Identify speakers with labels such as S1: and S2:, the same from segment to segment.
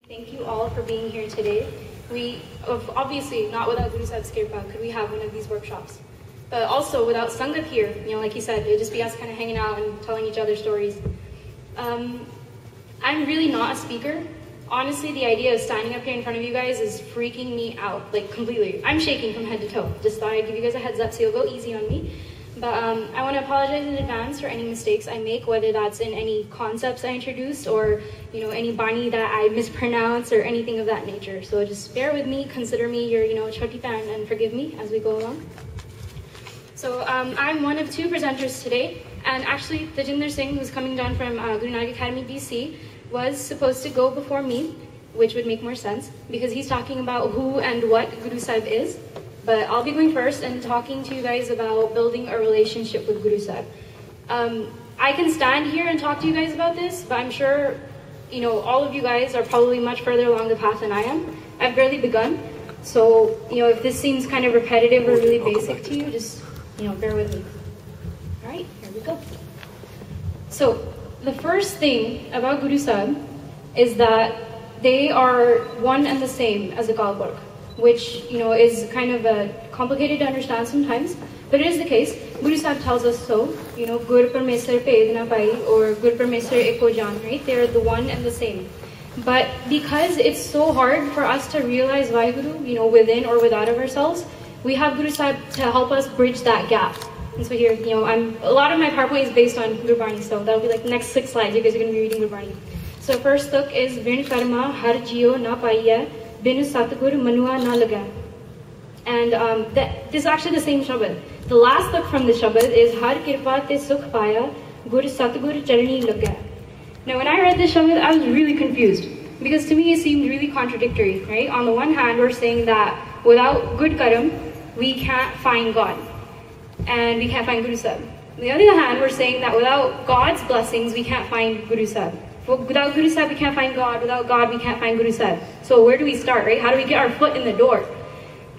S1: Thank you all for being here today. Obviously, not without Guru Sahib's kirpa could we have one of these workshops. But also without Sangat here, like he said, it'd just be us kind of hanging out and telling each other stories. I'm really not a speaker. Honestly, the idea of standing up here in front of you guys is freaking me out, like completely. I'm shaking from head to toe. Just thought I'd give you guys a heads up so you'll go easy on me. But I want to apologize in advance for any mistakes I make, whether that's in any concepts I introduced or any bani that I mispronounce or anything of that nature. So just bear with me, consider me your choti pan, and forgive me as we go along. So I'm one of two presenters today, and actually Tajinder Singh, who's coming down from Guru Nanak Academy BC, was supposed to go before me, which would make more sense because he's talking about who and what Guru Sahib is. But I'll be going first and talking to you guys about building a relationship with Guru Sahib. I can stand here and talk to you guys about this, but I'm sure all of you guys are probably much further along the path than I am. I've barely begun. So, if this seems kind of repetitive or really basic to you, just, bear with me. All right, here we go. So, the first thing about Guru Sahib is that they are one and the same as a Kalpurk, which is kind of complicated to understand sometimes, but it is the case. Guru Sahib tells us so. Gur Parmeswar Ped Na Pai, or Gur Parmeswar Eko Jaan, right? They're the one and the same. But because it's so hard for us to realize Vaheguru, within or without of ourselves, we have Guru Sahib to help us bridge that gap. And so here, a lot of my PowerPoint is based on Gurbani, so that'll be like the next 6 slides. You guys are going to be reading Gurbani. So first look is Vin Karma Har Jio Na Paiya Binu Satgur Manua Na Laga. And this is actually the same Shabad. The last look from the Shabad is Har Kirpa Te Sukh Paya Gur Satgur Charani Laga. Now when I read this Shabad, I was really confused because to me it seemed really contradictory, right? On the one hand, we're saying that without good karam, we can't find God. And we can't find Guru Sahib. On the other hand, we're saying that without God's blessings, we can't find Guru Sahib. Without Guru Sahib, we can't find God. Without God, we can't find Guru Sahib. So where do we start, right? How do we get our foot in the door?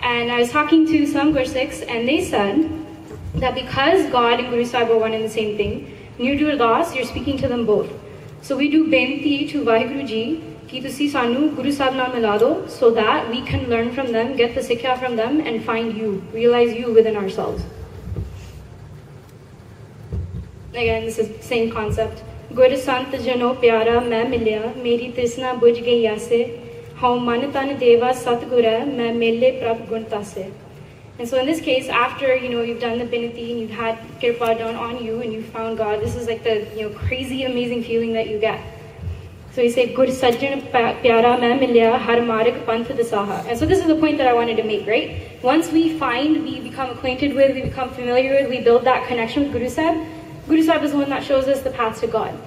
S1: And I was talking to some Gursikhs, and they said that because God and Guru Sahib are one and the same thing, when you do Ardas, you're speaking to them both. So we do Benti to Vaheguru Ji, ki tusi sanu Guru Sahib ਨਾਲ ਮਿਲਾ ਦਿਓ, so that we can learn from them, get the sikkha from them, and find you, realize you within ourselves. Again, this is the same concept. Gur Sant Jano Pyara Main Milya, Meri Trisna Buj Gayi Aise, Hau Man Tan Deva Satgura, Main Mele Prab Gun Tase. And so in this case, after you've done the Binati and you've had Kirpa done on you and you've found God, this is like the crazy, amazing feeling that you get. So you say Gur Sajjan Pyara Main Milya, Har Marg Panth Dasaha. And so this is the point that I wanted to make, right? Once we find, we become acquainted with, we become familiar with, we build that connection with Guru Sahib. Guru Sahib is the one that shows us the path to God.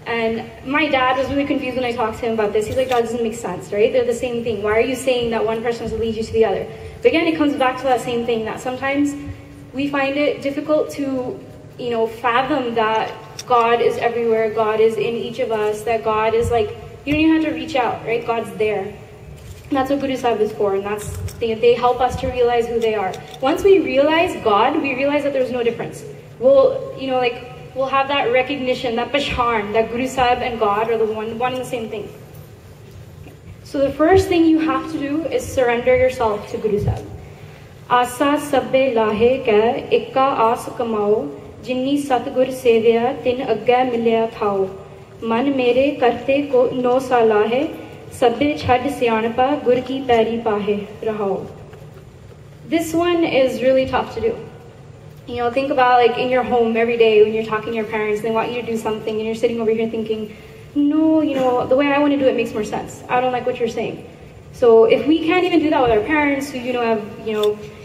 S1: And my dad was really confused when I talked to him about this. He's like, that doesn't make sense, right? They're the same thing. Why are you saying that one person is to lead you to the other? But again, it comes back to that same thing, that sometimes we find it difficult to, fathom that God is everywhere, God is in each of us, that God is like, you don't even have to reach out, right? God's there. And that's what Guru Sahib is for, and they help us to realize who they are. Once we realize God, we realize that there's no difference. We'll have that recognition, that pashhan, that Guru Sahib and God are the one and the same thing. So the first thing you have to do is surrender yourself to Guru Sahib. Asa sabbe lahe ka ikka aas kamao, jinni satgur seviya tin agga milya thao. Man mere karte ko no salahe, sabbe chhad syanpa gur ki peri pahe rahao. This one is really tough to do. Think about like in your home every day when you're talking to your parents, they want you to do something and you're sitting over here thinking, no, the way I want to do it makes more sense. I don't like what you're saying. So if we can't even do that with our parents who, have,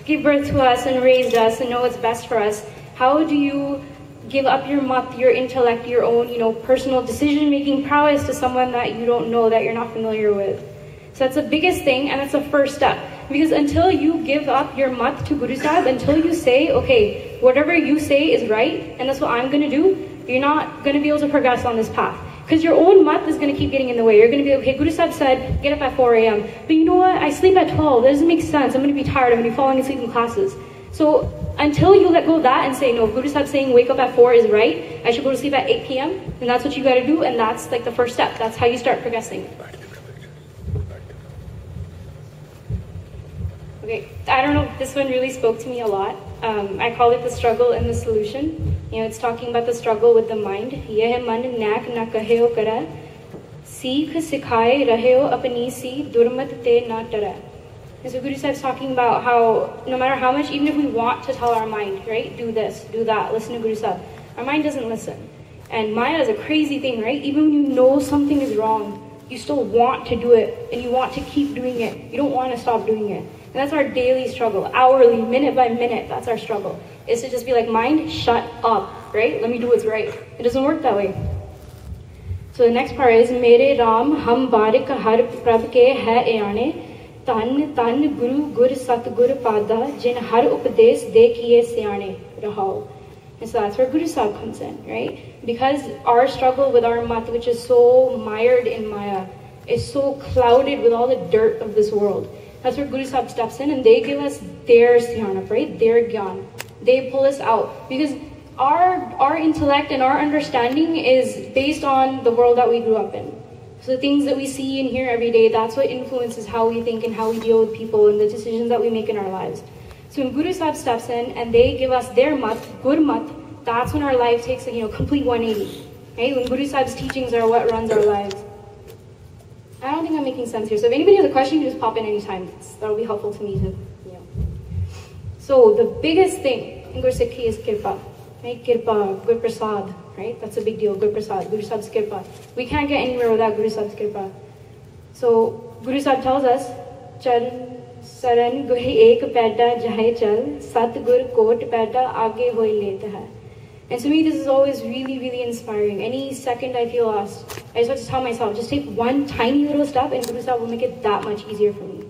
S1: give birth to us and raised us and know what's best for us, how do you give up your mat, your intellect, your own, personal decision-making prowess to someone that you don't know, that you're not familiar with? So that's the biggest thing, and that's the first step. Because until you give up your mat to Guru Sahib, until you say, okay, whatever you say is right, and that's what I'm going to do, you're not going to be able to progress on this path. Because your own mat is going to keep getting in the way. You're going to be, okay, Guru Sahib said, get up at 4 a.m. But you know what? I sleep at 12. That doesn't make sense. I'm going to be tired. I'm going to be falling asleep in classes. So until you let go of that and say, no, Guru Sahib saying wake up at 4 is right, I should go to sleep at 8 p.m., and that's what you got to do, and that's like the first step. That's how you start progressing. I don't know, this one really spoke to me a lot. I call it the struggle and the solution. You know, it's talking about the struggle with the mind. Yeh man nak na kaheo kara, seekh sikhaye raheo apni si durmat te na tara. And so Guru Sahib's talking about how no matter how much, even if we want to tell our mind, right, do this, do that, listen to Guru Sahib, our mind doesn't listen. And Maya is a crazy thing, right? Even when you know something is wrong, you still want to do it, and you want to keep doing it. You don't want to stop doing it. And that's our daily struggle, hourly, minute by minute, that's our struggle. Is to just be like, mind, shut up, right? Let me do what's right. It doesn't work that way. So the next part is, Mere Ram, hum barik har prabh ke hai aane, tan tan guru gur sat gur pada, jin har upades de kiye syane rahao. And so that's where Guru Sahib comes in, right? Because our struggle with our mat, which is so mired in Maya, is so clouded with all the dirt of this world. That's where Guru Sahib steps in and they give us their syanap, right? Their gyan. They pull us out. Because our intellect and our understanding is based on the world that we grew up in. So the things that we see and hear every day, that's what influences how we think and how we deal with people and the decisions that we make in our lives. So when Guru Sahib steps in and they give us their mat, Gur mat, that's when our life takes a complete 180. Right? When Guru Sahib's teachings are what runs our lives. I don't think I'm making sense here. So if anybody has a question, you just pop in anytime. That'll be helpful to me to, So the biggest thing in Gursikhi is Kirpa. Right? Kirpa, Gur Prasad, right? That's a big deal, Gur Prasad, Guru Sahib's Kirpa. We can't get anywhere without Guru Sahib's Kirpa. So Guru Sahib tells us, Chal Saran Guri ek paida jahe chal, Sat Gur Kot paida aage hoi leta hai. And to me, this is always really, really inspiring. Any second I feel lost, I just have to tell myself, just take one tiny little step and Guru Sahib will make it that much easier for me.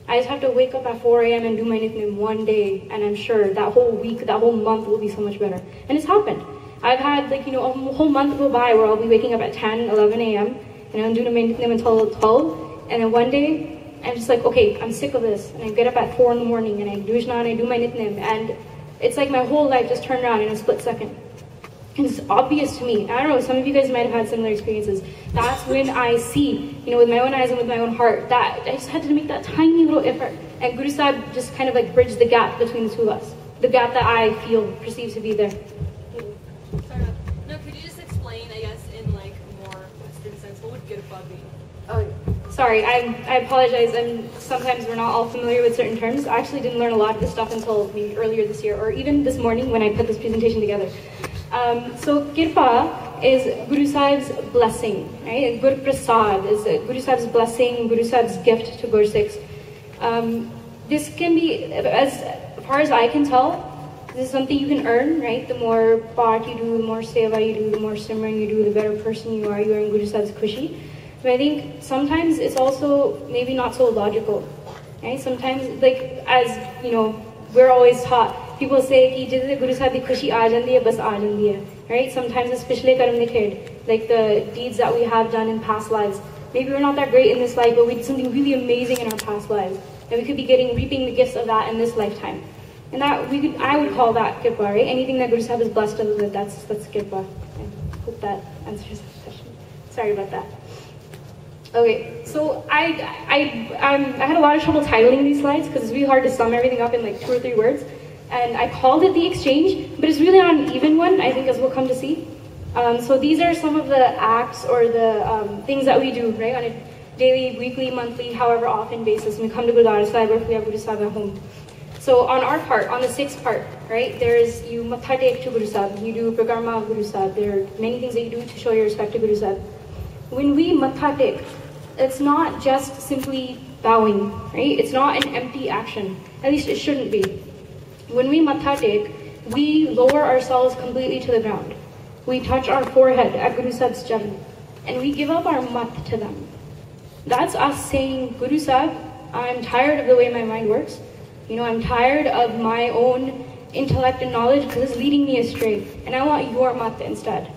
S1: I just have to wake up at 4 a.m. and do my nickname one day, and I'm sure that whole week, that whole month will be so much better. And it's happened. I've had a whole month go by where I'll be waking up at 10, 11 a.m. and I'm doing my nickname until 12, and then one day, I'm just like, okay, I'm sick of this. And I get up at 4 in the morning and I do Ishna and I do my nickname, and it's like my whole life just turned around in a split second. And it's obvious to me. I don't know, some of you guys might have had similar experiences. That's when I see, with my own eyes and with my own heart, that I just had to make that tiny little effort. And Guru Sahib just kind of bridged the gap between the two of us. The gap that I feel perceived to be there.
S2: Sorry, no, could you just explain, I guess, in more Western sense, what would Girpa be?
S1: Oh, sorry, I apologize. Sometimes we're not all familiar with certain terms. I actually didn't learn a lot of this stuff until maybe earlier this year, or even this morning when I put this presentation together. So Kirpa is Guru Sahib's blessing, right? Gur Prasad is Guru Sahib's blessing, Guru Sahib's gift to Gursikhs. This can be, as far as I can tell, this is something you can earn, right? The more part you do, the more seva you do, the more simran you do, the better person you are in Guru Sahib's khushi. But I think sometimes it's also maybe not so logical, right? Sometimes, as we're always taught, people say ki jitne Guru Sahib di khushi aa jandi hai, bas aa jandi hai, right? Sometimes it's pichle karm nikhed, like the deeds that we have done in past lives. Maybe we're not that great in this life, but we did something really amazing in our past lives, and we could be reaping the gifts of that in this lifetime. And that I would call that kirpa, right? Anything that Guru Sahib has blessed us with, that's kirpa. I hope that answers the question. Sorry about that. Okay, so I had a lot of trouble titling these slides because it's really hard to sum everything up in 2 or 3 words. And I called it the exchange, but it's really not an even one, I think, as we'll come to see. So these are some of the acts or the things that we do, right, on a daily, weekly, monthly, however often basis when we come to Gurdwara Sahib or if we have Guru Sahib at home. So on our part, on the 6th part, right, there's you matha tek to Guru Sahib, you do prakarma of Guru Sahib. There are many things that you do to show your respect to Guru Sahib. When we matha tek, it's not just simply bowing, right? It's not an empty action. At least it shouldn't be. When we matha tek, we lower ourselves completely to the ground. We touch our forehead at Guru Sahib's charan, and we give up our mat to them. That's us saying, Guru Sahib, I'm tired of the way my mind works. I'm tired of my own intellect and knowledge because it's leading me astray. And I want your mat instead.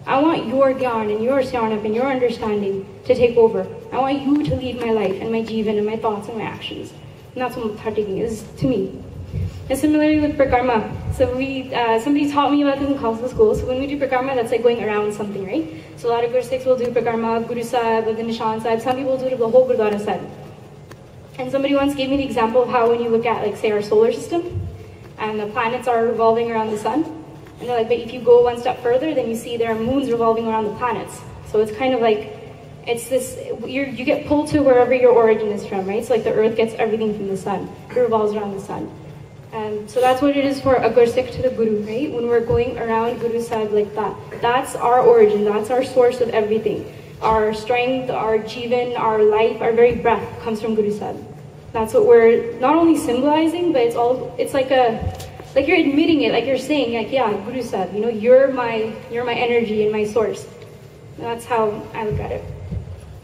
S1: I want your gyan and your syanap and your understanding to take over. I want you to lead my life and my jivan and my thoughts and my actions. And that's what matha taking is to me. And similarly with prakarma. So somebody taught me about this in Khalsa school. So when we do prakarma, that's like going around something, right? So a lot of Gursikhs will do prakarma of Guru Sahib, of the Nishan Sahib. Some people do it of the whole Gurdwara Sahib. And somebody once gave me the example of how when you look at, like, say, our solar system, and the planets are revolving around the sun, and they're like, but if you go one step further, then you see there are moons revolving around the planets. So it's kind of like, it's this, you get pulled to wherever your origin is from, right? So like the earth gets everything from the sun. It revolves around the sun. And so that's what it is for a Gursikh to the Guru, right? When we're going around Guru Sahib like that, that's our origin, that's our source of everything. Our strength, our jivan, our life, our very breath comes from Guru Sahib. That's what we're not only symbolizing, but it's like you're admitting it, like you're saying, like, yeah, Guru Sahib, you know, you're my energy and my source. That's how I look at it.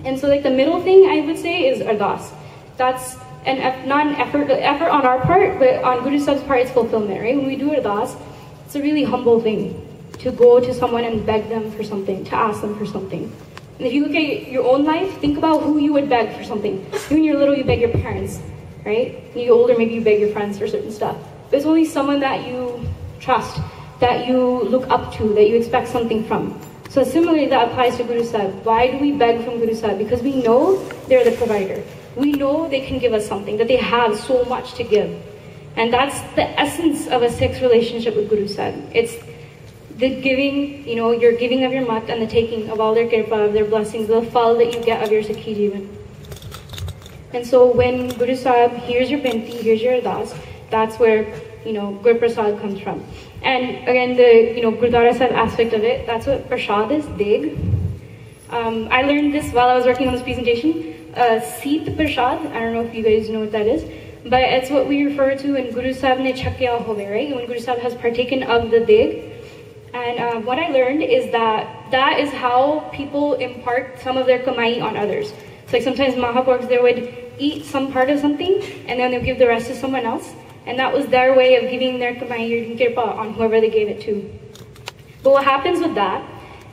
S1: And so like the middle thing I would say is ardas. That's not an effort on our part, but on Guru Sahib's part, it's fulfillment, right? When we do ardas, it's a really humble thing to go to someone and beg them for something, to ask them for something. And if you look at your own life, think about who you would beg for something. When you're little, you beg your parents, right? When you get older, maybe you beg your friends for certain stuff. But it's only someone that you trust, that you look up to, that you expect something from. So similarly, that applies to Guru Sahib. Why do we beg from Guru Sahib? Because we know they're the provider. We know they can give us something, that they have so much to give. And that's the essence of a Sikh's relationship with Guru Sahib. It's the giving, you know, your giving of your mat and the taking of all their kirpa, of their blessings, the phal that you get of your Sikhi Jivan. And so when Guru Sahib hears your binti, hears your ardas, that's where, you know, Gur Prasad comes from. And again, the, you know, Gurdwara Sahib aspect of it, that's what Prasad is, Deg. I learned this while I was working on this presentation. Seet Prasad, I don't know if you guys know what that is, but it's what we refer to when Guru Sahib ne chakya hove, right? When Guru Sahib has partaken of the Deg. And what I learned is that is how people impart some of their kamai on others. So like sometimes Mahapurukhs, they would eat some part of something, and then they'll give the rest to someone else. And that was their way of giving their kamai or kirpa on whoever they gave it to. But what happens with that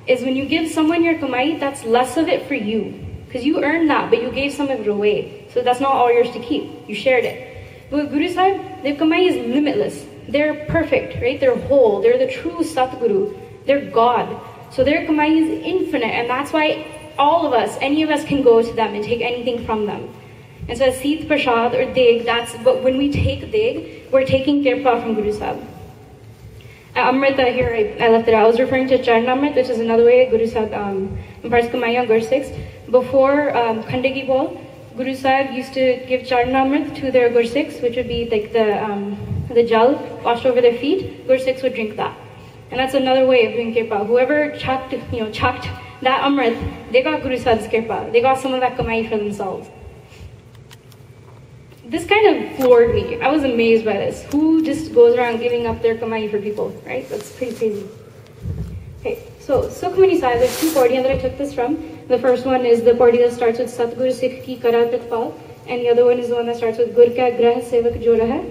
S1: is when you give someone your kamai, that's less of it for you. Because you earned that, but you gave some of it away. So that's not all yours to keep. You shared it. But with Guru Sahib, their kamai is limitless. They're perfect, right? They're whole. They're the true Satguru. They're God. So their kamai is infinite. And that's why all of us, any of us can go to them and take anything from them. And so Seet Prasad or Deg, but when we take Deg, we're taking kirpa from Guru Sahib. Amrita here, I left it out. I was referring to Charan Amrit, which is another way Guru Sahib imparts kamai on Gursikhs. Before Khandagi Ball, Guru Sahib used to give Charan Amrit to their Gursikhs, which would be like the jal washed over their feet. Gursikhs would drink that. And that's another way of doing kirpa. Whoever chucked that Amrit, they got Guru Sahib's kirpa. They got some of that kamai for themselves. This kind of floored me. I was amazed by this. Who just goes around giving up their kamai for people, right? That's pretty crazy. Okay, so Sukhmani Sahib, there's two paudiyas that I took this from. The first one is the paudiya that starts with Satguru Sikh ki kara pratpal, and the other one is the one that starts with Gur ka grah sevak jo raha.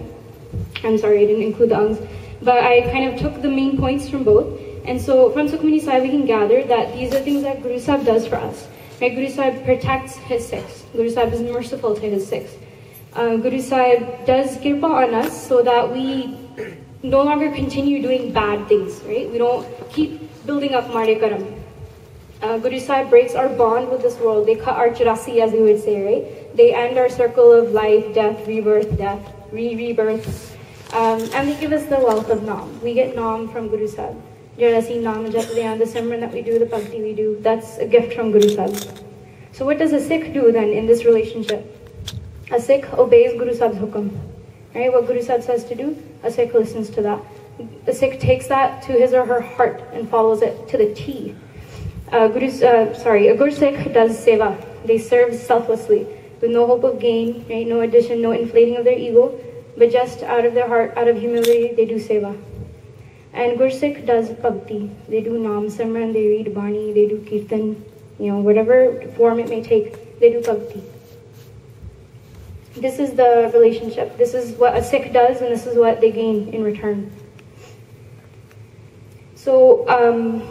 S1: I'm sorry, I didn't include the angs. But I kind of took the main points from both. And so from Sukhmani Sahib, we can gather that these are things that Guru Sahib does for us. Right? Guru Sahib protects his Sikhs. Guru Sahib is merciful to his Sikhs. Guru Sahib does kirpa on us so that we no longer continue doing bad things, right? We don't keep building up Mare Karam. Guru Sahib breaks our bond with this world. They cut our churasi, as we would say, right? They end our circle of life, death, rebirth, rebirth. And they give us the wealth of Naam. We get Naam from Guru Sahib. Jarasi Naam Japde, the Simran that we do, the Bhakti we do, that's a gift from Guru Sahib. So what does a Sikh do then in this relationship? A Sikh obeys Guru Sahib's hukam. Right? What Guru Sahib says to do, a Sikh listens to that. The Sikh takes that to his or her heart and follows it to the T. A Gur Sikh does seva. They serve selflessly, with no hope of gain, right? No addition, no inflating of their ego, but just out of their heart, out of humility, they do seva. And Gur Sikh does bhakti. They do Naam Simran, they read Bani, they do Kirtan, whatever form it may take, they do bhakti. This is the relationship. This is what a Sikh does, and this is what they gain in return. So, I'll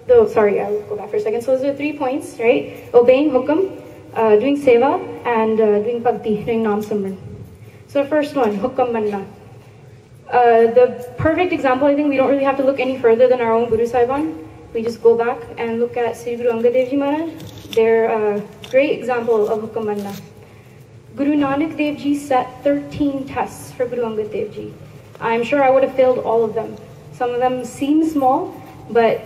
S1: go back for a second. So those are 3 points, right? Obeying hukam, doing seva, and doing bhakti, doing Naam Simran. So first one, hukam manna. The perfect example, I think we don't really have to look any further than our own Guru Sahib. We just go back and look at Sri Guru Angad Dev Ji Maharaj. They're a great example of hukam manna. Guru Nanak Dev Ji set 13 tests for Guru Angad Dev Ji. I'm sure I would have failed all of them. Some of them seem small, but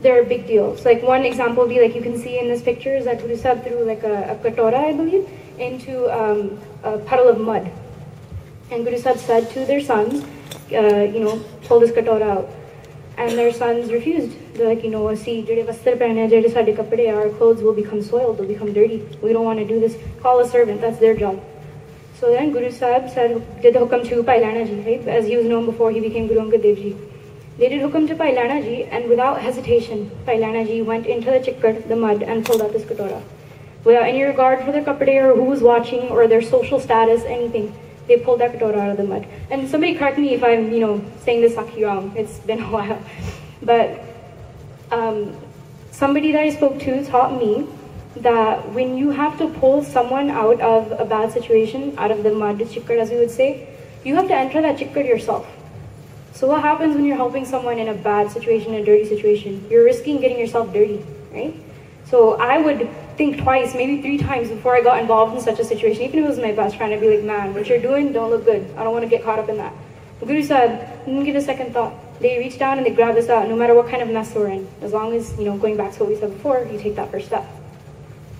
S1: they're big deals. Like one example would be, like you can see in this picture, is that Guru Sahib threw like a katora, I believe, into a puddle of mud. And Guru Sahib said to their sons, pull this katora out. And their sons refused. They're like, see, our clothes will become soiled, they'll become dirty. We don't want to do this. Call a servant, that's their job. So then Guru Sahib did the hukam to Pailana Ji, right? As he was known before he became Guru Angad Dev Ji. They did hukam to Pailana Ji, and without hesitation, Pailana Ji went into the chikkad, the mud, and pulled out this katora. Without any regard for their kapade or who was watching or their social status, anything. They pulled that katora out of the mud. And somebody correct me if I'm, saying this sakhi wrong. It's been a while. But somebody that I spoke to taught me that when you have to pull someone out of a bad situation, out of the mud, the chikkad as we would say, you have to enter that chikkad yourself. So what happens when you're helping someone in a bad situation, a dirty situation? You're risking getting yourself dirty, right? So I would think twice, maybe 3 times before I got involved in such a situation. Even if it was my best friend, I'd be like, man, what you're doing don't look good. I don't want to get caught up in that. The Guru Sahib didn't give a second thought. They reached down and they grabbed us out, no matter what kind of mess we're in. As long as, going back to what we said before, you take that first step.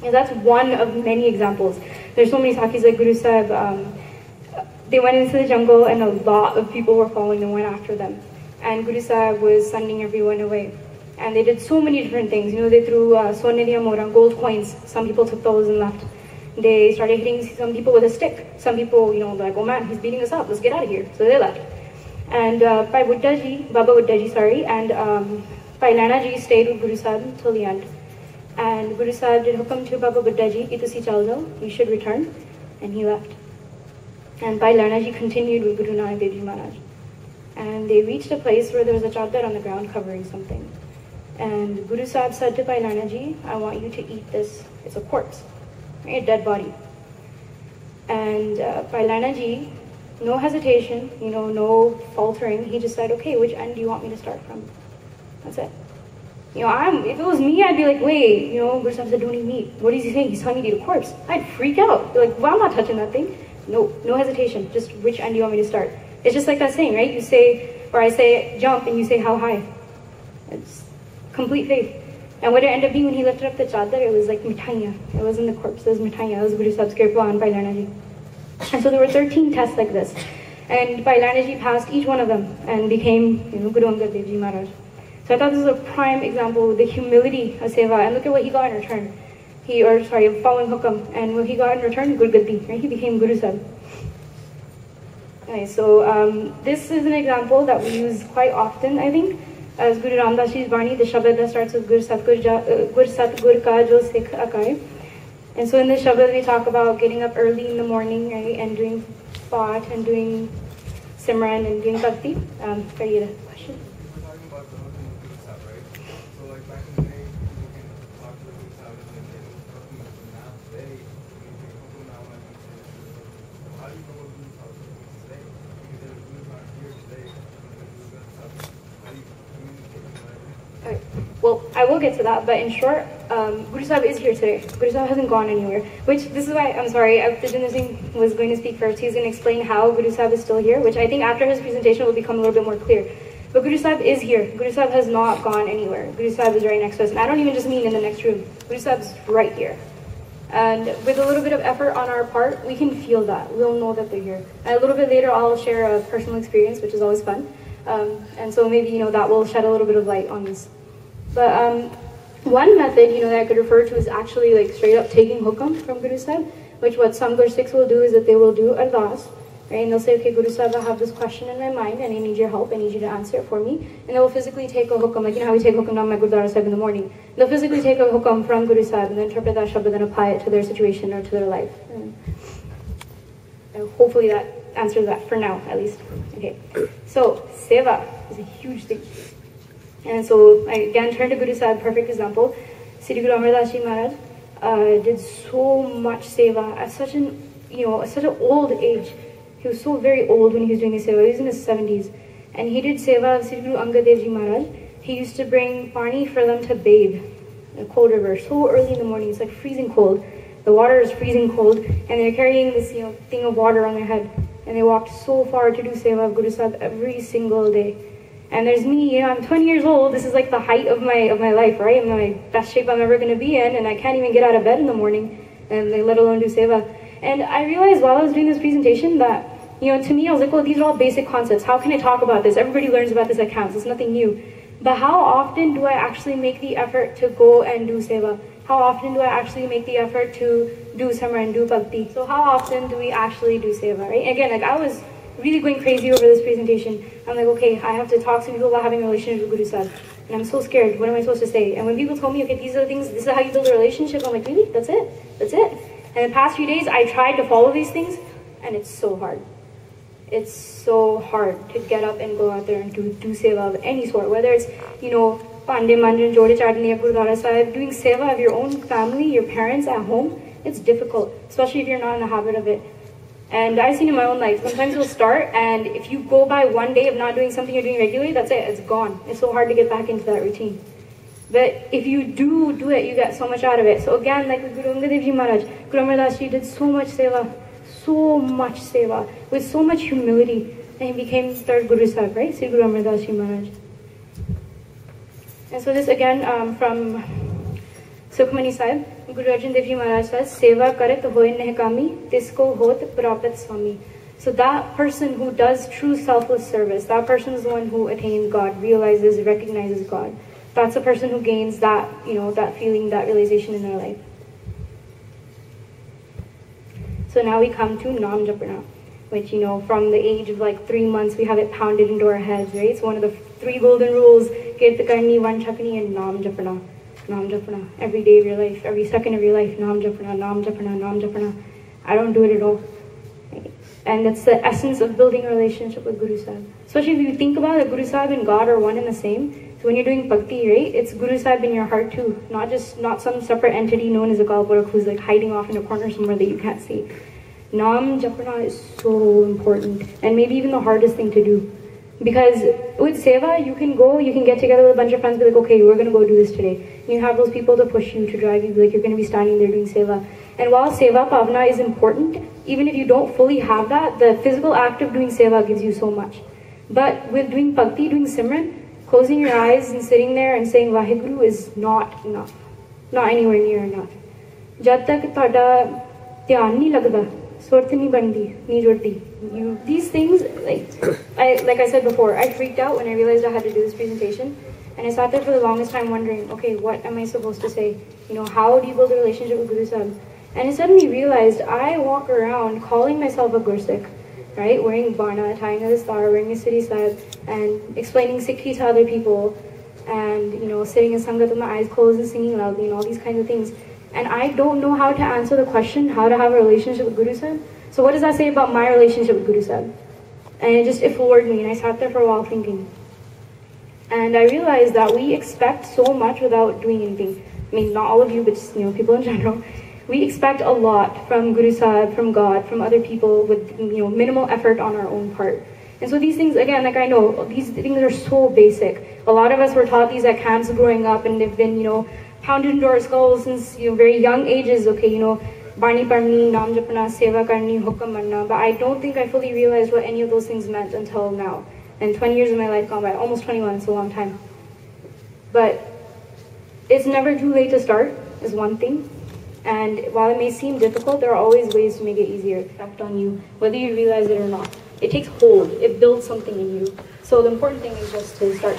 S1: And that's one of many examples. There's so many Sakhis like Guru Sahib. They went into the jungle and a lot of people were following and went after them. And Guru Sahib was sending everyone away. And they did so many different things. They threw soneriya mora, gold coins. Some people took those and left. They started hitting some people with a stick. Some people, like, oh man, he's beating us up. Let's get out of here. So they left. And Baba Buddha Ji, and Pailana Ji stayed with Guru Sahib till the end. And Guru Sahib did hukam to Baba Buddha Ji, ki tusi chal jao, you should return. And he left. And Pailana Ji continued with Guru Nanak Dev Ji Maharaj. And they reached a place where there was a chadar on the ground covering something. And Guru Sahib said to Pailana Ji, I want you to eat this. It's a corpse, right? A dead body. And Pailana Ji, no hesitation, no faltering. He just said, okay, which end do you want me to start from? That's it. If it was me, I'd be like, wait, Guru Sahib said, don't eat meat. What is he saying? He's telling me to eat a corpse. I'd freak out. Be like, well, I'm not touching that thing. No hesitation. Just which end do you want me to start? It's just like that saying, right? You say, or I say jump, and you say how high. It's complete faith. And what it ended up being when he lifted up the chadar, it was like mitaiya. It wasn't the corpse, it was mitaiya. It was Guru Sahib's kirpa and Pailana Ji. And so there were 13 tests like this. And Pailana Ji passed each one of them and became, Guru Angad Dev Ji Maharaj. So I thought this was a prime example of the humility of seva. And look at what he got in return. Following hukam. And what he got in return, Gurgaddi, right? He became Guru Sahib. Okay, so this is an example that we use quite often, I think. As Guru Ramdas Ji's Bani, the Shabad that starts with Gur Satgur Ka Jo Sikh Akai. And so in this Shabad we talk about getting up early in the morning, right, and doing Path and doing Simran and doing Bhakti. Kariye the question.
S3: We're talking about the Guru Sahib, right? So like back in the day, people can talk to the Guru Sahib and then get now today, how do you know what Guru Sahib is today? Because there's Guru Sahib here today, how do you
S1: Okay. Well, I will get to that, but in short, Guru Sahib is here today. Guru Sahib hasn't gone anywhere. Which, this is why, I'm sorry, Vijender Singh was going to speak first. He's going to explain how Guru Sahib is still here, which I think after his presentation will become a little bit more clear. But Guru Sahib is here. Guru Sahib has not gone anywhere. Guru Sahib is right next to us. And I don't even just mean in the next room. Guru Sahib is right here. And with a little bit of effort on our part, we can feel that. We'll know that they're here. And a little bit later, I'll share a personal experience, which is always fun. And so maybe, that will shed a little bit of light on this. But one method, that I could refer to is actually like straight up taking hukam from Guru Sahib, which what some Gursikhs will do is that they will do ardas, right? And they'll say, okay, Guru Sahib, I have this question in my mind and I need your help. I need you to answer it for me. And they'll physically take a hukam, like how we take hukam down my Gurdwara Sahib in the morning. They'll physically take a hukam from Guru Sahib and then interpret that shabad and apply it to their situation or to their life. And hopefully that answers that for now, at least. Okay, so seva is a huge thing. And so I again turn to Guru Sahib, perfect example. Sri Guru Amar Das Ji Maharaj did so much seva at such an old age. He was so very old when he was doing the seva. He was in his 70s. And he did seva of Sri Guru Angad Dev Ji Maharaj. He used to bring pani for them to bathe in a cold river so early in the morning. It's like freezing cold. The water is freezing cold, and they're carrying this, thing of water on their head. And they walked so far to do seva of Guru Sahib every single day. And there's me, I'm 20 years old. This is like the height of my life, right? I'm in my best shape I'm ever going to be in, and I can't even get out of bed in the morning, and let alone do seva. And I realized while I was doing this presentation that, to me, I was like, well, these are all basic concepts. How can I talk about this? Everybody learns about this at camps. It's nothing new. But how often do I actually make the effort to go and do seva? How often do I actually make the effort to do Samran, do Bhakti? So how often do we actually do seva, right? Again, I was really going crazy over this presentation. I'm like, okay, I have to talk to people about having a relationship with Guru Sahib. And I'm so scared. What am I supposed to say? And when people told me, okay, these are the things, this is how you build a relationship, I'm like, really? That's it? That's it? And the past few days, I tried to follow these things, and it's so hard. It's so hard to get up and go out there and do seva of any sort, whether it's, Pande Manjan, Jode Chadni, Gurudwara Sahib, doing seva of your own family, your parents at home. It's difficult, especially if you're not in the habit of it. And I've seen in my own life, sometimes you'll start, and if you go by one day of not doing something you're doing regularly, that's it, it's gone. It's so hard to get back into that routine. But if you do it, you get so much out of it. So again, like with Guru Angad Dev Ji Maharaj, Guru Amar Das Ji did so much seva, with so much humility, and he became third Guru Sahib, right? Sri Guru Amar Das Ji Maharaj. And so this again from Sukhmani Sahib, Guru Arjan Dev Ji Maharaj says, Seva karat hoye nehkami, tisko hot prapat swami. So that person who does true selfless service, that person is the one who attains God, realizes, recognizes God. That's the person who gains that, that feeling, that realization in their life. So now we come to Nam Japana, which, from the age of like 3 months, we have it pounded into our heads, right? It's one of the 3 golden rules, Kirta Karni, Vanchakni, and Nam Japana. Nam Japana. Every day of your life, every second of your life, Nam Japana, Nam Japana, Nam Japana. I don't do it at all. Right? And that's the essence of building a relationship with Guru Sahib. Especially if you think about it, Guru Sahib and God are one and the same. So when you're doing bhakti, right, it's Guru Sahib in your heart too. Not some separate entity known as a Kalpurukh who's like hiding off in a corner somewhere that you can't see. Nam Japana is so important, and maybe even the hardest thing to do. Because with seva, you can get together with a bunch of friends, be like, okay, we're going to go do this today. You have those people to push you, to drive you, like you're going to be standing there doing seva. And while seva bhavana is important, even if you don't fully have that, the physical act of doing seva gives you so much. But with doing bhakti, doing simran, closing your eyes and sitting there and saying Vaheguru is not enough. Not anywhere near enough. Jad tak tada dhyan nahi lagda, surat nahi bandi, nahi joddi. These things, like I said before, I freaked out when I realized I had to do this presentation. And I sat there for the longest time wondering, okay, what am I supposed to say? How do you build a relationship with Guru Sahib? And I suddenly realized I walk around calling myself a Gursikh, right? Wearing barna, tying a star, wearing a Siri Sahib, and explaining Sikhi to other people, and, sitting in Sangat with my eyes closed and singing loudly, and all these kinds of things. And I don't know how to answer the question, how to have a relationship with Guru Sahib. So what does that say about my relationship with Guru Sahib? And it floored me, and I sat there for a while thinking. And I realized that we expect so much without doing anything. I mean, not all of you, but just, people in general. We expect a lot from Guru Sahib, from God, from other people with, minimal effort on our own part. And so these things, again, like I know, these things are so basic. A lot of us were taught these at camps growing up, and they've been, pounded into our skulls since, very young ages. Okay, Bani Parni, Nam Japana, Seva Karni, Hukam Manna. But I don't think I fully realized what any of those things meant until now. And 20 years of my life gone by, almost 21, it's a long time. But it's never too late to start, is one thing. And while it may seem difficult, there are always ways to make it easier, effect on you, whether you realize it or not. It takes hold, it builds something in you. So the important thing is just to start.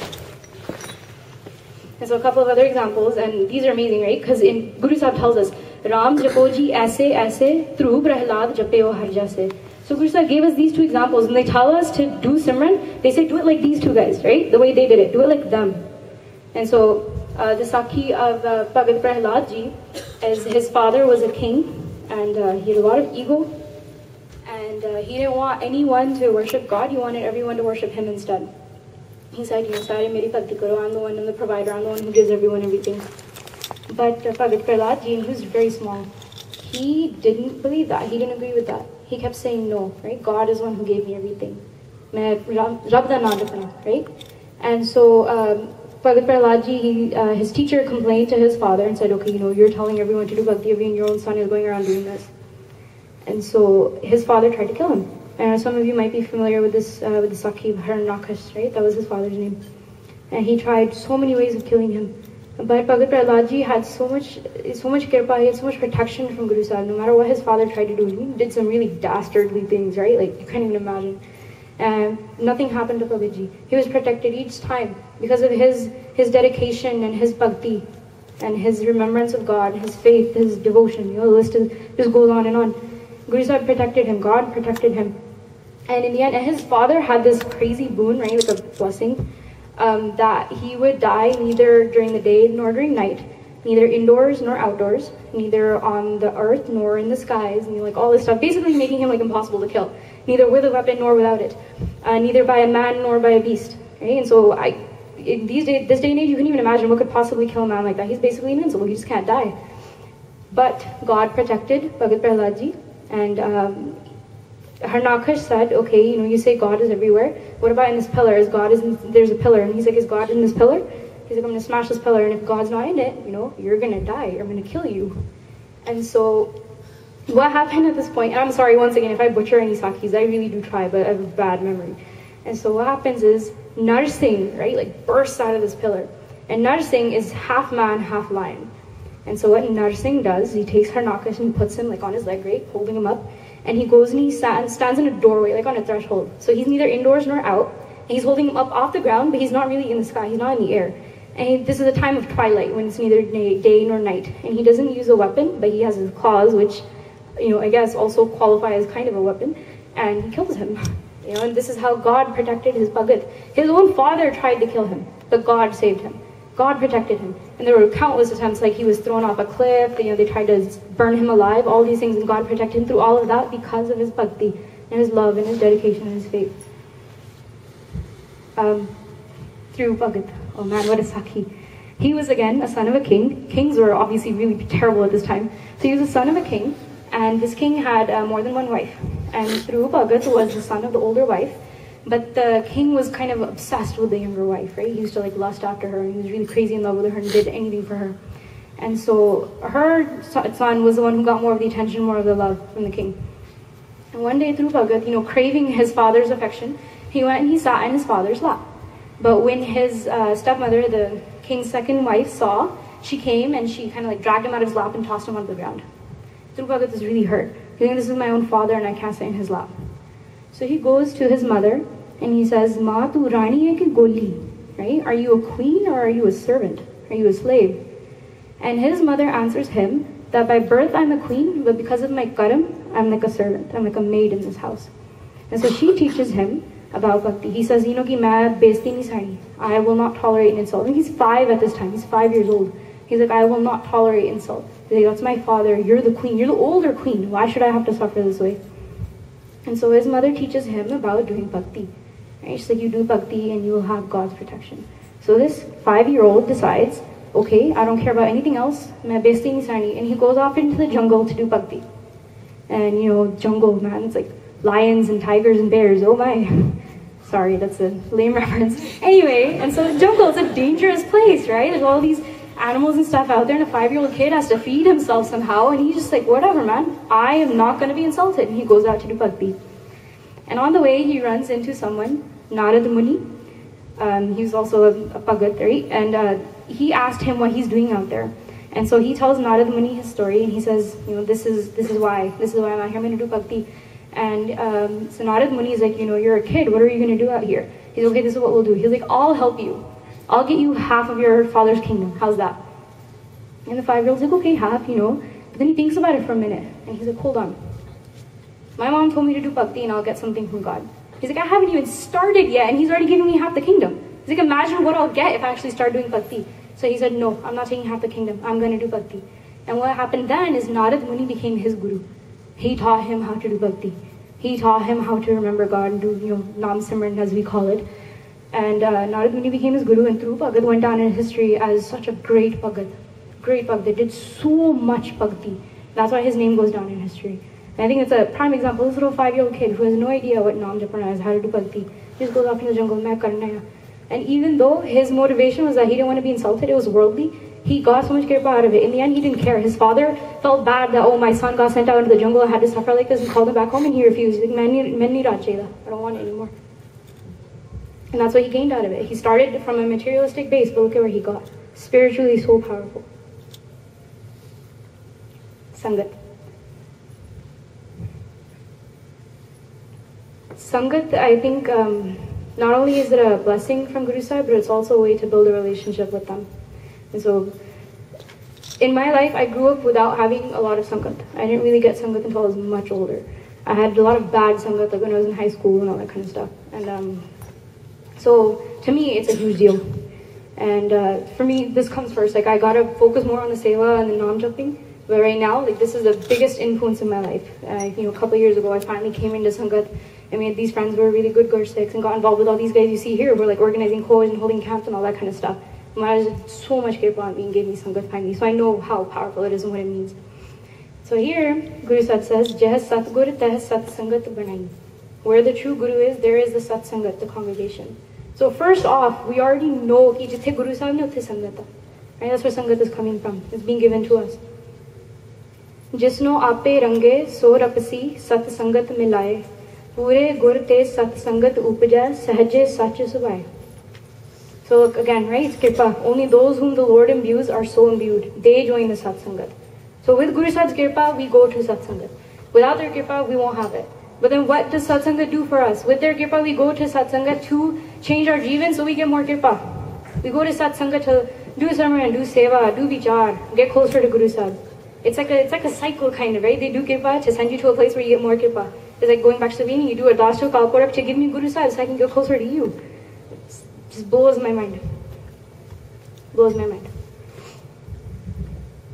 S1: And so a couple of other examples, and these are amazing, right? Because in Guru Sahib tells us, Ram japoji aise aise, through Prahlad japeo har jase. So Guru Sahib gave us these 2 examples, and they tell us to do Simran. They say, do it like these 2 guys, right? The way they did it, do it like them. And so the Sakhi of Bhagat Prahlad Ji, as his father was a king, and he had a lot of ego, and he didn't want anyone to worship God, he wanted everyone to worship him instead. He said, Sare meri bhakti karo, I'm the one, I'm the provider, I'm the one who gives everyone everything. But Bhagat Prahlad Ji, who's very small, he didn't believe that, he didn't agree with that. He kept saying no, right? God is the one who gave me everything. Right? And so Bhagat Prahlad ji, his teacher complained to his father and said, okay, you're telling everyone to do bhakti, and your own son is going around doing this. And so his father tried to kill him. And some of you might be familiar with this, with the Sakhi Harnakas, right? That was his father's name. And he tried so many ways of killing him. But Bhagat Prahlad ji had so much kirpa, he had so much protection from Guru Sahib. No matter what his father tried to do, he did some really dastardly things, right? Like, you can't even imagine. And nothing happened to Bhagat ji. He was protected each time because of his dedication and his bhakti and his remembrance of God, his faith, his devotion. The list just goes on and on. Guru Sahib protected him, God protected him. And in the end, his father had this crazy boon, right, like a blessing, that he would die neither during the day nor during night, neither indoors nor outdoors, neither on the earth nor in the skies, and like all this stuff, basically making him like impossible to kill, neither with a weapon nor without it, neither by a man nor by a beast, right? And so this day and age, you can even imagine what could possibly kill a man like that. He's basically invincible, he just can't die. But God protected Bhagat Prahlad ji, and Harnakas said, okay, you say God is everywhere. What about in this pillar? There's a pillar, and he's like, is God in this pillar? He's like, I'm going to smash this pillar, and if God's not in it, you're going to die. I'm going to kill you. And so what happened at this point, and I'm sorry once again if I butcher any Sakhis, I really do try, but I have a bad memory. And so what happens is Narsingh, right, like bursts out of this pillar. And Narsingh is half man, half lion. And so what Narsingh does, he takes Harnakas and he puts him like on his leg, right, holding him up. And he goes and he stands in a doorway, like on a threshold. So he's neither indoors nor out. And he's holding him up off the ground, but he's not really in the sky. He's not in the air. And this is a time of twilight when it's neither day nor night. And he doesn't use a weapon, but he has his claws, which, I guess also qualify as kind of a weapon. And he kills him. And this is how God protected his Bhagat. His own father tried to kill him, but God saved him. God protected him. And there were countless attempts, like he was thrown off a cliff, they tried to burn him alive, all these things, and God protected him through all of that because of his bhakti, and his love, and his dedication, and his faith. Through Bhagat. Oh man, what a Sakhi. He was again a son of a king. Kings were obviously really terrible at this time. So he was a son of a king, and this king had more than one wife. And through Bhagat was the son of the older wife. But the king was kind of obsessed with the younger wife, right? He used to like lust after her, and he was really crazy in love with her and did anything for her. And so her son was the one who got more of the attention, more of the love from the king. And one day through Bhagat, craving his father's affection, he went and he sat in his father's lap. But when his stepmother, the king's second wife, saw, she came and she kind of like dragged him out of his lap and tossed him onto the ground. Dhruv Bhagat was really hurt. He thinks, this is my own father and I can't sit in his lap. So he goes to his mother and he says, Ma tu rani hai ki goli? Right? Are you a queen or are you a servant? Are you a slave? And his mother answers him that by birth I'm a queen, but because of my karam, I'm like a servant. I'm like a maid in this house. And so she teaches him about bhakti. He says, ki main besti nahi sahni. I will not tolerate an insult. And he's 5 at this time. He's 5 years old. He's like, I will not tolerate insult. He's like, that's my father. You're the queen. You're the older queen. Why should I have to suffer this way? And so his mother teaches him about doing bhakti. Right? She's like, you do bhakti and you will have God's protection. So this 5-year-old decides, okay, I don't care about anything else. Main besti nahi sahni. And he goes off into the jungle to do bhakti. And jungle, man, it's like lions and tigers and bears. Oh my. Sorry, that's a lame reference. Anyway, and so the jungle is a dangerous place, right? There's all these animals and stuff out there, and a 5-year-old kid has to feed himself somehow, and he's just like, whatever, man, I am not going to be insulted. And he goes out to do bhakti. And on the way, he runs into someone, Narad Muni. He was also a Bhagat, right? And he asked him what he's doing out there. And so he tells Narad Muni his story, and he says, this is why I'm out here, I'm going to do bhakti. And so Narad Muni is like, you're a kid, what are you going to do out here? He's okay, this is what we'll do. He's like, I'll help you. I'll get you half of your father's kingdom. How's that? And the 5-year-old's like, okay, half, But then he thinks about it for a minute. And he's like, hold on. My mom told me to do bhakti and I'll get something from God. He's like, I haven't even started yet and he's already giving me half the kingdom. He's like, imagine what I'll get if I actually start doing bhakti. So he said, no, I'm not taking half the kingdom. I'm going to do bhakti. And what happened then is Narad Muni became his guru. He taught him how to do bhakti. He taught him how to remember God and do, Nam Simran as we call it. And Narad Muni became his guru, and through Bhagat went down in history as such a great Bhagat. Great Bhagat, did so much bhakti. That's why his name goes down in history. And I think it's a prime example. This little 5-year-old kid who has no idea what Nam Japana is, how to do bhakti. He just goes off in the jungle, main karna hai. And even though his motivation was that he didn't want to be insulted, it was worldly, he got so much kirpa out of it. In the end, he didn't care. His father felt bad that, oh, my son got sent out into the jungle and had to suffer like this, and called him back home, and he refused. He's like, I don't want it anymore. And that's what he gained out of it. He started from a materialistic base, but look at where he got. Spiritually so powerful. Sangat. Sangat, I think, not only is it a blessing from Guru Sahib, but it's also a way to build a relationship with them. And so, in my life, I grew up without having a lot of Sangat. I didn't really get Sangat until I was much older. I had a lot of bad Sangat, like when I was in high school and all that kind of stuff. And so, to me, it's a huge deal. And for me, this comes first. Like, I gotta focus more on the seva and the nam jumping. But right now, like, this is the biggest influence in my life. A couple of years ago, I finally came into Sangat. I made these friends who were really good Gursikhs and got involved with all these guys you see here. We're like organizing Khoj and holding camps and all that kind of stuff. Maharaj did so much kirpa on me and gave me Sangat finally. So I know how powerful it is and what it means. So here, Guru Sahib says, Jeh Satgur Teh Sat Sangat Banai. Where the true Guru is, there is the Sat Sangat, the congregation. So first off, we already know that jithe Guru Sahib ne utthe Sangat. Right? That's where Sangat is coming from. It's being given to us. Jisno ape range so rapasi sat sangat milaye. Pure gur te sat sangat upajay sahaje sach subhai. So look again, right? It's kirpa. Only those whom the Lord imbues are so imbued. They join the Sat Sangat. So with Guru Sahib's kirpa, we go to Sat Sangat. Without their kirpa, we won't have it. But then what does Sat Sangat do for us? With their kirpa, we go to Sat Sangat to change our jivan so we get more kirpa. We go to Sat Sangat to do Samran, do Seva, do Vichar, get closer to Guru Sahib. It's like a cycle kind of, right? They do kirpa to send you to a place where you get more kirpa. It's like going back to the beginning, you do a das to Kalkorak to give me Guru Sahib so I can get closer to you. It just blows my mind. Blows my mind.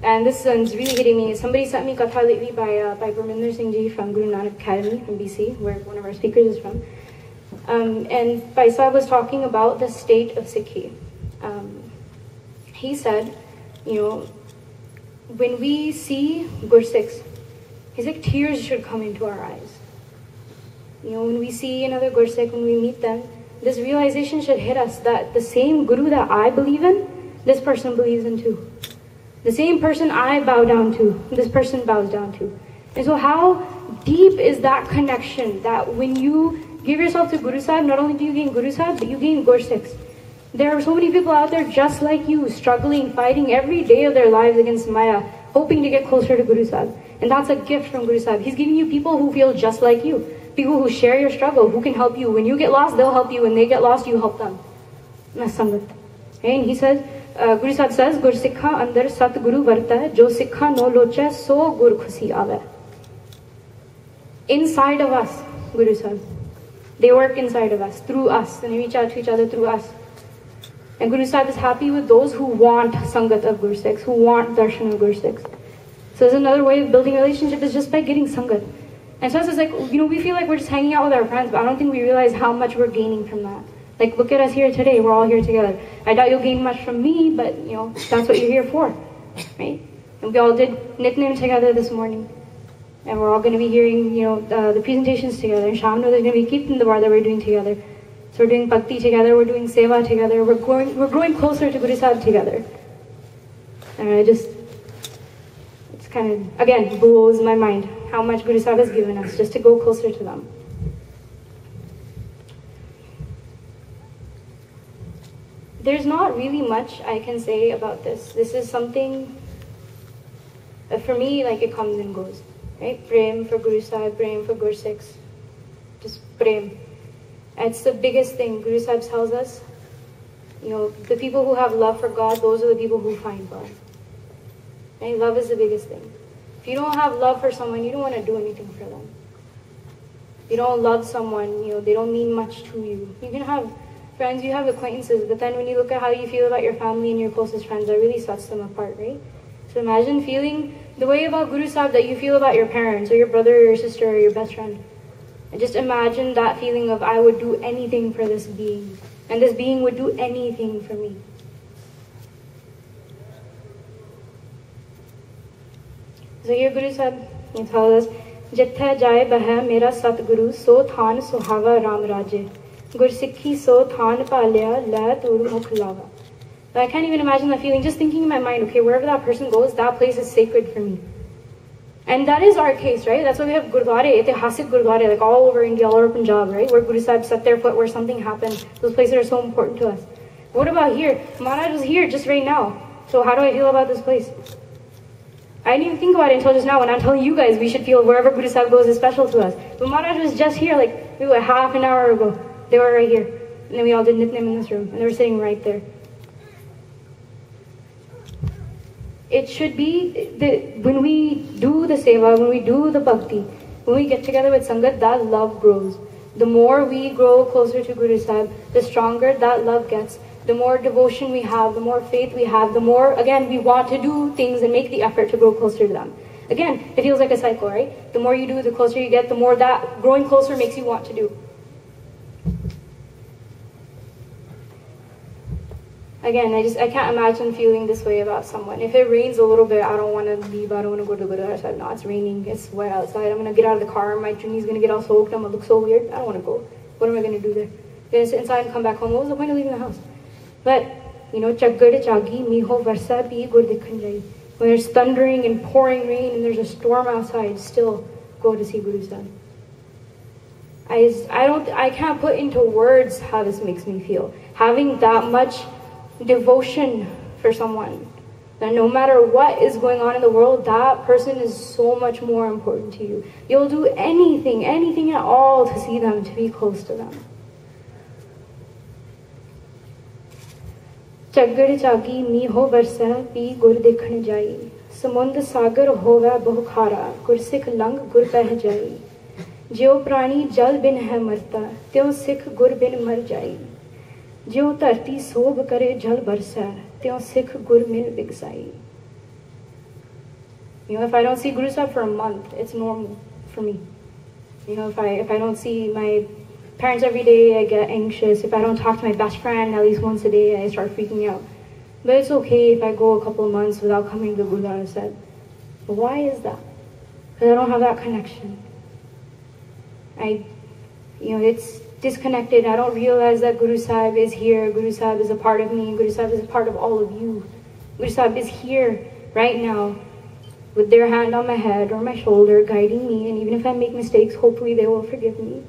S1: And this one's really hitting me. Somebody sent me katha lately by Parminder Singh Ji from Guru Nanak Academy from BC, where one of our speakers is from. And Bhai Sahib was talking about the state of Sikhi. He said, when we see Gursikhs, he's like tears should come into our eyes. When we see another Gursikh, when we meet them, this realization should hit us that the same Guru that I believe in, this person believes in too. The same person I bow down to, this person bows down to. And so how deep is that connection that when you give yourself to Guru Sahib, not only do you gain Guru Sahib, but you gain Gursikhs. There are so many people out there just like you, struggling, fighting every day of their lives against Maya, hoping to get closer to Guru Sahib. And that's a gift from Guru Sahib. He's giving you people who feel just like you, people who share your struggle, who can help you. When you get lost, they'll help you. When they get lost, you help them. That's Sangat. And he says, Guru Sahib says, Gur Sikha andar Sat Guru varta hai, jo Sikha no locha so Gur khusi aave. Inside of us, Guru Sahib. They work inside of us, through us, and they reach out to each other through us. And Guru Sahib is happy with those who want Sangat of Gursikhs, who want Darshan of Gursikhs. So there's another way of building a relationship is just by getting Sangat. And so it's like, we feel like we're just hanging out with our friends, but I don't think we realize how much we're gaining from that. Like, look at us here today, we're all here together. I doubt you'll gain much from me, but, that's what you're here for, right? And we all did Nitnem together this morning. And we're all going to be hearing, the presentations together. And Shamno, there's going to be Kirtan Dabar that we're doing together. So we're doing Bhakti together, we're doing Seva together, we're growing closer to Guru Sahib together. And it's kind of, again, blows my mind how much Guru Sahib has given us just to go closer to them. There's not really much I can say about this. This is something, for me, like it comes and goes, right? Prem for Guru Sahib, prem for Gursikhs, just prem. It's the biggest thing. Guru Sahib tells us, the people who have love for God, those are the people who find God. Right? Love is the biggest thing. If you don't have love for someone, you don't want to do anything for them. You don't love someone, they don't mean much to you. You can have friends, you have acquaintances, but then when you look at how you feel about your family and your closest friends, that really sets them apart, right? So imagine feeling the way about Guru Sahib that you feel about your parents or your brother or your sister or your best friend. And just imagine that feeling of, I would do anything for this being. And this being would do anything for me. So here Guru Sahib, he tells us, Jitha jai baha mera Satguru, so than suhava Ram Raje. Gursikhi so than palya la tur mukh lava. I can't even imagine that feeling. Just thinking in my mind, okay, wherever that person goes, that place is sacred for me. And that is our case, right? That's why we have gurdware, itihasik gurdware, like all over India, all over Punjab, right? Where Guru Sahib set their foot, where something happened. Those places are so important to us. What about here? Maharaj was here just right now. So how do I feel about this place? I didn't even think about it until just now when I'm telling you guys we should feel wherever Guru Sahib goes is special to us. But Maharaj was just here like maybe a half an hour ago. They were right here. And then we all did Nitnem in this room. And they were sitting right there. It should be that when we do the seva, when we do the bhakti, when we get together with Sangat, that love grows. The more we grow closer to Guru Sahib, the stronger that love gets. The more devotion we have, the more faith we have, the more, again, we want to do things and make the effort to grow closer to them. Again, it feels like a cycle, right? The more you do, the closer you get, the more that growing closer makes you want to do. Again, I can't imagine feeling this way about someone. If it rains a little bit, I don't want to leave, I don't want to go to Gurdwara Sahib. No, it's raining, it's wet outside, I'm going to get out of the car, my chunni's going to get all soaked, I'm going to look so weird. I don't want to go. What am I going to do there? I'm going to sit inside and come back home. What was the point of leaving the house? But, chaggad chagi miho varsa pi gur dikhan jai. When there's thundering and pouring rain and there's a storm outside, still go to see Guru Sahib. I can't put into words how this makes me feel. Having that much devotion for someone, that no matter what is going on in the world, that person is so much more important to you. You'll do anything at all to see them, to be close to them. Chaggad chagi miho varsa pi gur dekhan jai. Samund sagar hova bahu khara, gur sikh lang gur peh jai. Jio prani jal bin hai marta, tyo sikh gur bin mar jai. Jio dharti sobh kare jal barsa, tyo sikh gur min bigsai. If I don't see Guru Sahib for a month, it's normal for me. If I don't see my parents every day, I get anxious. If I don't talk to my best friend at least once a day, I start freaking out. But it's okay if I go a couple of months without coming to Gurdwara Sahib. But why is that? Because I don't have that connection. It's disconnected. I don't realize that Guru Sahib is here. Guru Sahib is a part of me. Guru Sahib is a part of all of you. Guru Sahib is here right now with their hand on my head or my shoulder, guiding me. And even if I make mistakes, hopefully they will forgive me.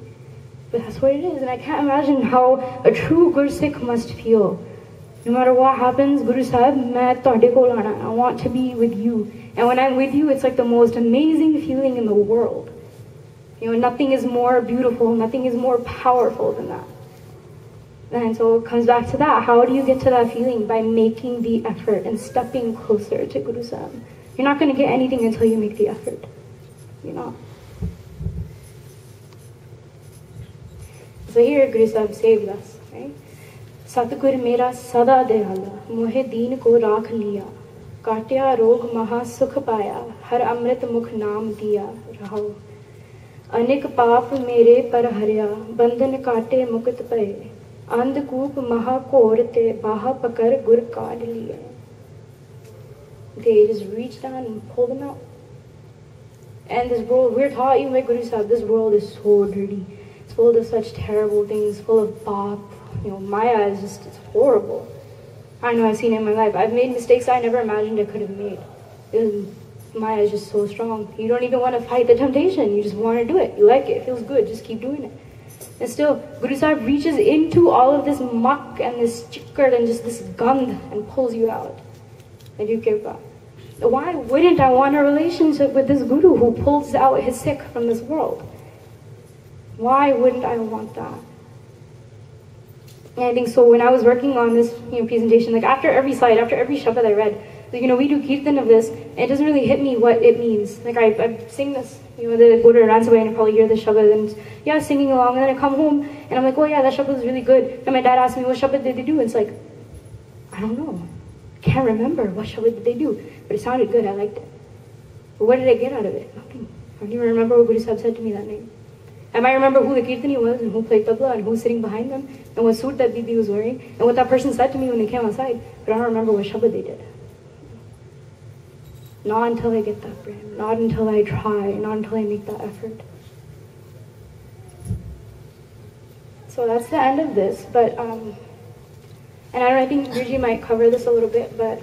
S1: But that's what it is. And I can't imagine how a true Guru Sikh must feel. No matter what happens, Guru Sahib, main tode kol aana. I want to be with you. And when I'm with you, it's like the most amazing feeling in the world. Nothing is more beautiful, nothing is more powerful than that. And so it comes back to that. How do you get to that feeling? By making the effort and stepping closer to Guru Sahib. You're not going to get anything until you make the effort. So here Guru Sahib saved us, right? Satgur mera sada dehala, mohe deen ko rakh liya, katya rog maha sukh paya, har amrit mukh naam diya, raho. अनेक पाप मेरे पर हरिया बंधन काटे मुक्त पए अंधकूप महाकोर ते बाहा पकड़ गुर काट लिए. They just reach down and pull them out. And this world, we're taught even by Guru Sahib, this world is so dirty. It's full of such terrible things, full of bop. Maya is just, it's horrible. I know I've seen it in my life. I've made mistakes I never imagined I could have made. Maya is just so strong. You don't even want to fight the temptation. You just want to do it. You like it. It feels good. Just keep doing it. And still, Guru Sahib reaches into all of this muck and this chikkar and just this gand and pulls you out. And you give up. Why wouldn't I want a relationship with this Guru who pulls out his Sikh from this world? Why wouldn't I want that? And I think so when I was working on this presentation, like after every slide, after every shabad I read, we do kirtan of this, and it doesn't really hit me what it means. Like I sing this, the go to Ransabai and I probably hear this shabad and yeah, singing along, and then I come home and I'm like, oh yeah, that shabad is really good. And my dad asked me, what shabad did they do? And it's like, I don't know. I can't remember what shabad did they do, but it sounded good, I liked it. But what did I get out of it? Nothing. I don't even remember what Guru Sahib said to me that night. I might remember who the kirtani was and who played tabla and who was sitting behind them and what suit that Bibi was wearing and what that person said to me when they came outside, but I don't remember what shabad they did. Not until I get that brand, not until I try, not until I make that effort. So that's the end of this, but, and I don't know, I think Gurji might cover this a little bit, but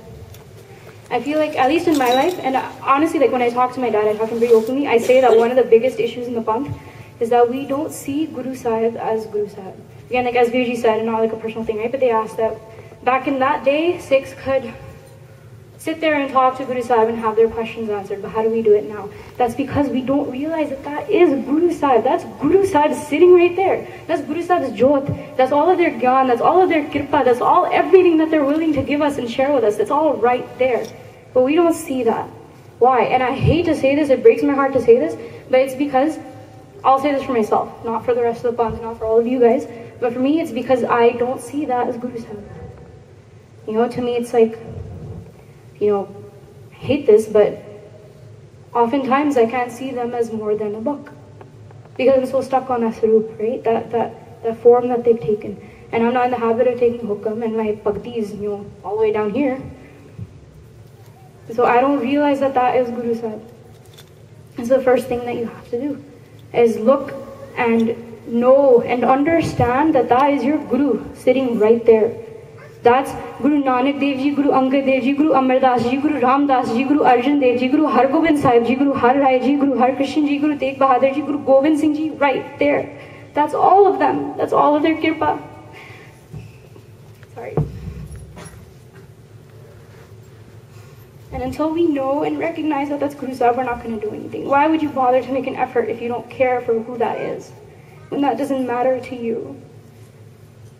S1: I feel like, at least in my life, and honestly, like when I talk to my dad, I talk to him very openly, I say that one of the biggest issues in the Panth is that we don't see Guru Sahib as Guru Sahib. Again, like as Virji said, not like a personal thing, right? But they asked that back in that day, Sikhs could sit there and talk to Guru Sahib and have their questions answered, but how do we do it now? That's because we don't realize that that is Guru Sahib. That's Guru Sahib sitting right there. That's Guru Sahib's jyot. That's all of their gyan. That's all of their kirpa. That's all everything that they're willing to give us and share with us. It's all right there. But we don't see that. Why? And I hate to say this, it breaks my heart to say this, but it's because, I'll say this for myself, not for the rest of the Panth, not for all of you guys, but for me it's because I don't see that as Guru Sahib. You know, to me it's like, you know, I hate this, but oftentimes I can't see them as more than a book. Because I'm so stuck on that sarup, right? That form that they've taken. And I'm not in the habit of taking hukam, and my bhakti is, you know, all the way down here. So I don't realize that that is Guru Sahib. And so the first thing that you have to do is look and know and understand that that is your Guru sitting right there. That's Guru Nanak Dev Ji, Guru Angad Dev Ji, Guru Amar Das Ji, Guru Ram Das Ji, Guru Arjan Dev Ji, Guru Har Gobind Sahib Ji, Guru Har Rai Ji, Guru Har Krishan Ji, Guru Tegh Bahadur Ji, Guru Gobind Singh Ji, right there. That's all of them. That's all of their kirpa. Sorry. And until we know and recognize that that's Guru Sahib, we're not going to do anything. Why would you bother to make an effort if you don't care for who that is? When that doesn't matter to you?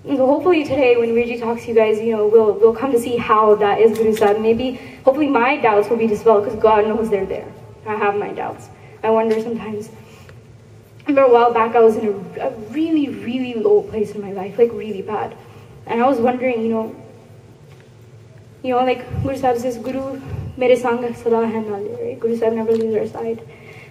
S1: And so hopefully today, when Virji talks to you guys, you know, we'll come to see how that is Guru Sahib. Maybe, hopefully my doubts will be dispelled because God knows they're there. I have my doubts. I wonder sometimes. I remember a while back, I was in a really, really low place in my life, like really bad. And I was wondering, you know, like Guru Sahib says, Guru mere sang sada hai naale, right? Guru Sahib never leaves our side.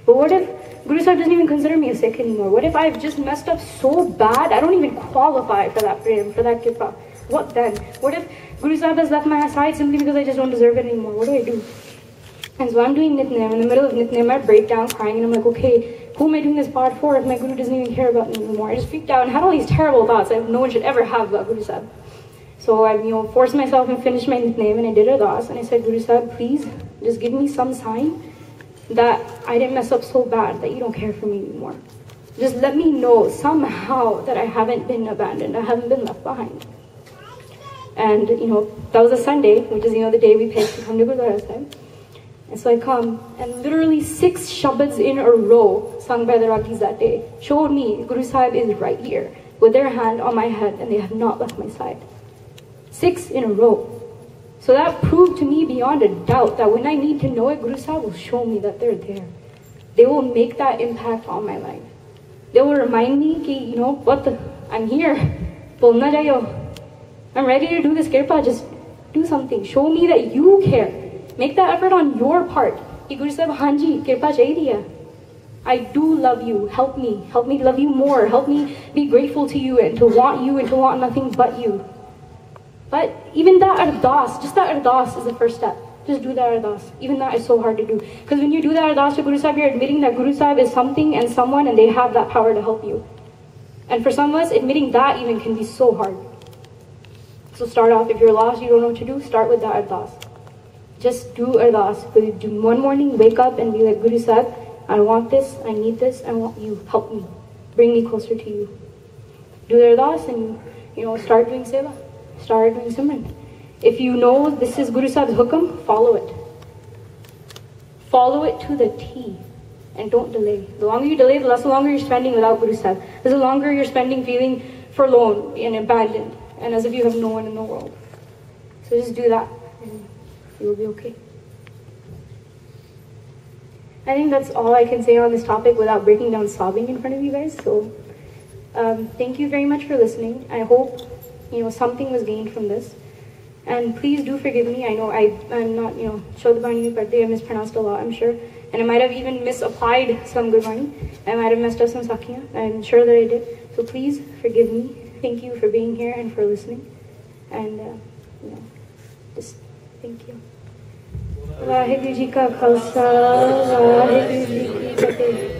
S1: But what if Guru Sahib doesn't even consider me a Sikh anymore? What if I've just messed up so bad, I don't even qualify for that prem, for that kirpa? What then? What if Guru Sahib has left my side simply because I just don't deserve it anymore? What do I do? And so I'm doing Nitnem. In the middle of Nitnem, I break down crying and I'm like, okay, who am I doing this part for if my Guru doesn't even care about me anymore? I just freaked out and had all these terrible thoughts that no one should ever have about Guru Sahib. So I, you know, forced myself and finished my Nitnem and I did Ardas and I said, Guru Sahib, please just give me some sign that I didn't mess up so bad that you don't care for me anymore. Just let me know somehow that I haven't been abandoned, I haven't been left behind. And, you know, that was a Sunday, which is, you know, the day we picked to come to Gurdwara Sahib. And so I come, and literally 6 shabads in a row sung by the Ragis that day showed me Guru Sahib is right here with their hand on my head and they have not left my side. 6 in a row. So that proved to me beyond a doubt that when I need to know it, Guru Sahib will show me that they're there. They will make that impact on my life. They will remind me, ki, you know, I'm here. Bolna jayo. I'm ready to do this kirpa. Just do something. Show me that you care. Make that effort on your part. Ki Guru Sahib, hanji, kirpa chahiye. I do love you. Help me. Help me love you more. Help me be grateful to you and to want nothing but you. But even that ardas, just that ardas is the first step. Just do that ardas. Even that is so hard to do. Because when you do that ardas to Guru Sahib, you're admitting that Guru Sahib is something and someone and they have that power to help you. And for some of us, admitting that even can be so hard. So start off, if you're lost, you don't know what to do, start with that ardas. Just do ardas. One morning, wake up and be like, Guru Sahib, I want this, I need this, I want you, help me. Bring me closer to you. Do the ardas and you know, start doing seva. Start doing Simran. If you know this is Guru Sahib's hukam, follow it. Follow it to the T. And don't delay. The longer you delay, the longer you're spending without Guru Sahib. The longer you're spending feeling forlorn and abandoned. And as if you have no one in the world. So just do that. And you'll be okay. I think that's all I can say on this topic without breaking down sobbing in front of you guys. So thank you very much for listening. I hope you know, something was gained from this. And please do forgive me. I know I'm not, you know, Shodhabani birthday, I mispronounced a lot, I'm sure. And I might have even misapplied some Gurvani. I might have messed up some Sakhiya. I'm sure that I did. So please forgive me. Thank you for being here and for listening. And, you know, just thank you. Vaheguru Ji ka Khalsa, Vaheguru Ji ki Fateh.